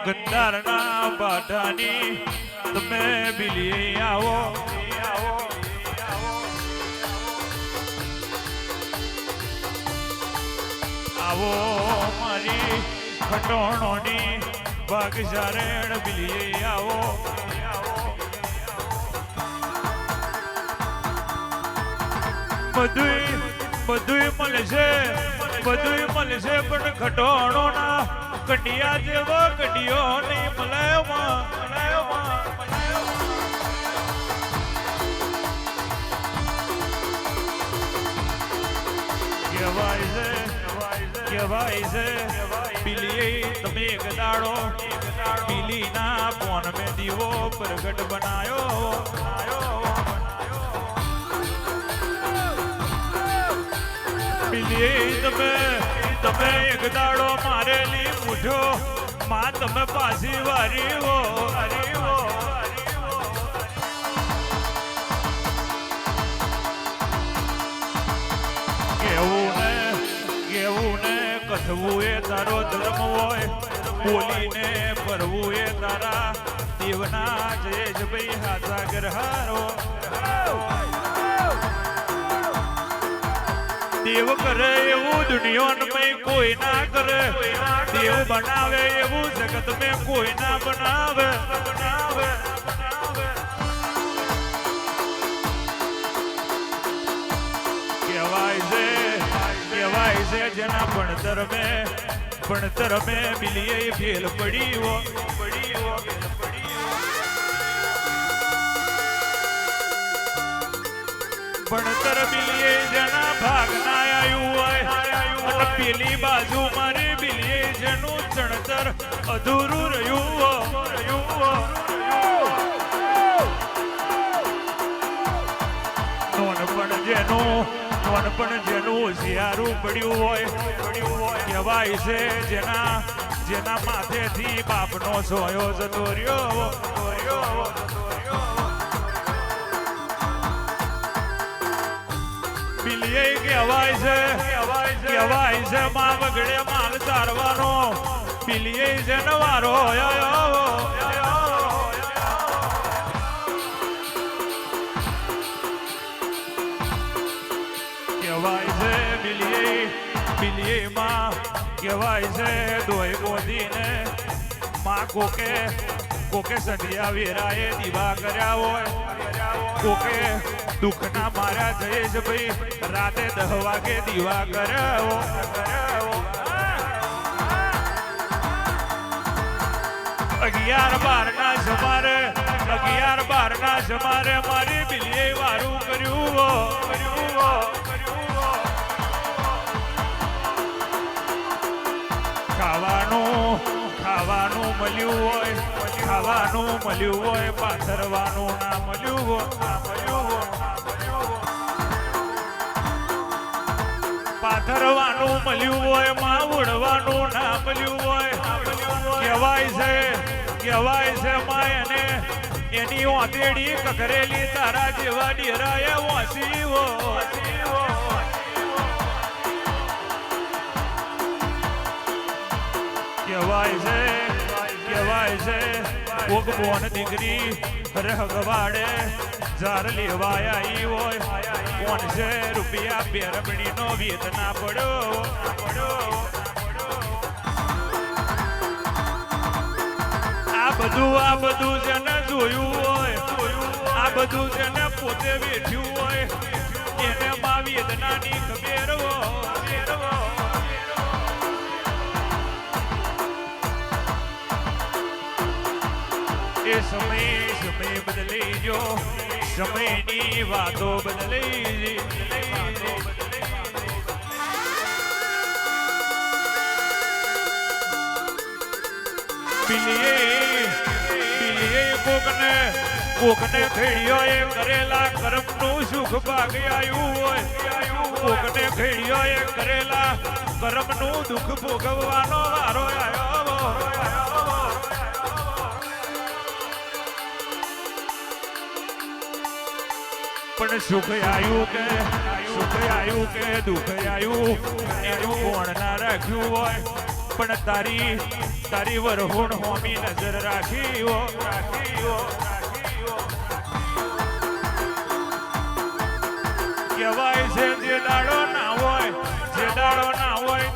ગંધારના બાટાની તમે બિલી આવો આવો મારી ખટોણોની ભાગશારેણ બિલી આવો બધુંય મળશે પણ ખટોણો ના કડિયા જેવો કડિયો નહીં કહેવાય છે પીલી તમે એક દાડો પીલી ના પોન મેં દીવો પ્રગટ બનાયો તમે એક દાડો મારેલી મૂઠો માં તમે પાછી વારી હો કેવું ને કથવું એ તારો ધર્મ હોય બોલીને પરવું એ તારા દેવના જયેશભાઈ હાથા ગ્રહારો દેવ કરે એવું દુનિયામાં કોઈ ના કરે દેવ બનાવે એવું જગત મેં કોઈ ના બનાવે કહેવાય છે જેના ભણતર મેં બિલીએ ફેલ પડી હો ભણતર બિલીએ જેના ભાગ ના આવ્યું હોય અને પેલી બાજુ મારી બિલીએ જેનું ચણતર અધૂરું રહ્યું નોનપણ જેનું હોશિયારું પડ્યું હોય કહેવાય છે જેના માથેથી બાપનો સોયો જતો રહ્યો બિલીએ કહેવાય છે માં વગડે માલ ચારવાનો બિલીએ છે નવારો કહેવાય છે બિલીએ માં કહેવાય છે દોય ગોદીને માં કોકે સંધિયા વેરાએ દીવા કર્યા હોય કોકે દુઃખના મારા જયેશભાઈ રાતે 10 વાગે દીવા કર્યો 11-12 ના સમારે મારી બિલીએ વારું કર્યું ખાવાનું મળ્યું હોય પાથરવાનું ના મળ્યું હોય પાથરવાનું મળ્યું હોય માં ઉડવાનું ના મળ્યું હોય કહેવાય છે માં એને એની ઓતેડી કકરેલી તારા જેવા ડેરાએ વાંચી કહેવાય છે કોક બોન દીકરી રહગવાડે જાર લેવાય આવી હોય 500 રૂપિયા બેરબડીનો વેત ના પડ્યો આ બધું જેને જોયું હોય આ બધું જેને પોતે વેઠ્યું હોય એને માં વેદનાની ખબર એ સમય બદલી જો સમયની વાતો બદલી બિલીએ કોકને ખેડ્યો એ કરેલા કર્મનું સુખ ભાગ આવ્યું હોય કોકને ખેડ્યો એ કરેલા કર્મનું દુઃખ ભોગવવાનો વારો આવ્યો પણ સુખ આવ્યું કે દુઃખ આવ્યું એનું કોણ ના રાખ્યું હોય પણ તારી વરહુણ હોમી નજર રાખી કહેવાય છે જે દાડો ના હોય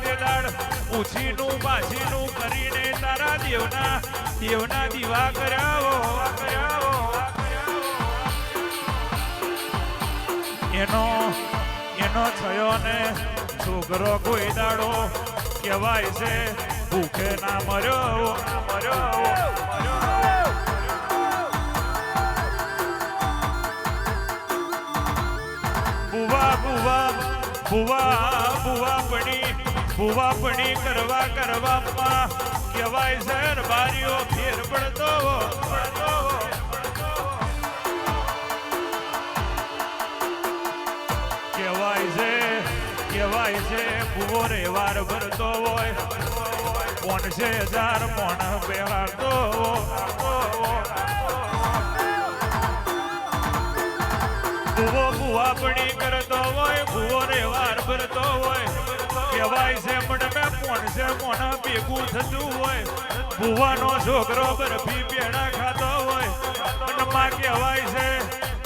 તે દાડ ઉછીનું પાછીનું કરીને તારા દેવના દીવા કર્યાવો એનો થયો ને છોકરો કોઈ દાડો કહેવાય છે ભૂખે ના મર્યો ભુવા પડી કરવામાં કહેવાય છે બારીઓ ફેર પડતો કહેવાય છે ભુવો રે વાર ભરતો હોય 5,000 મોણ બેહારતો ભુવા પડી કરતો હોય ભુવો રે વાર ભરતો હોય કહેવાય છે મડમે 500 મોણ ભેગું થતું હોય ભુવાનો છોકરો બરફી પેડા ખાતો હોય અને માં કહેવાય છે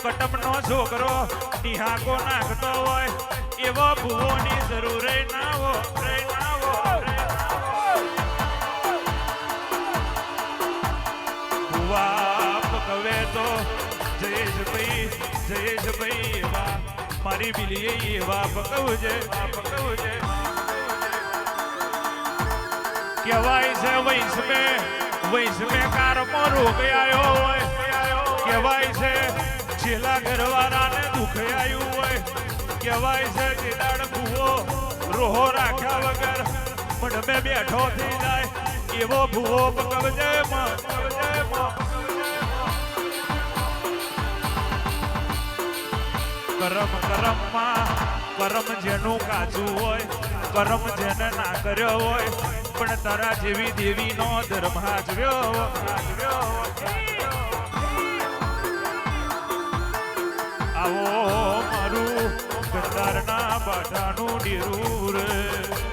કટમનો છોકરો નિહાકો નાખતો હોય એવો ભુવોની જરૂર ના હોય ભુવા પકવે તો જયેશભાઈ એવા મારી બિલીએ એવા પકવજે કહેવાય છે વૈશ મે કારમાં રોગ આવ્યો હોય કહેવાય છે છેલ્લા ઘરવાળાને દુઃખ આવ્યું હોય કહેવાય છે કે દાડ ભૂવો રોહો રાખ્યા વગર મઢમે બેઠો થઈ જાય એવો ભૂવો પકવજે કરમ જેનું કાચું હોય કરમ જેને ના કર્યો હોય પણ તારા જેવી દેવીનો ધર્મ હાજવ્યો આવો મારું ગંધારના બાટાનું ડેરું રે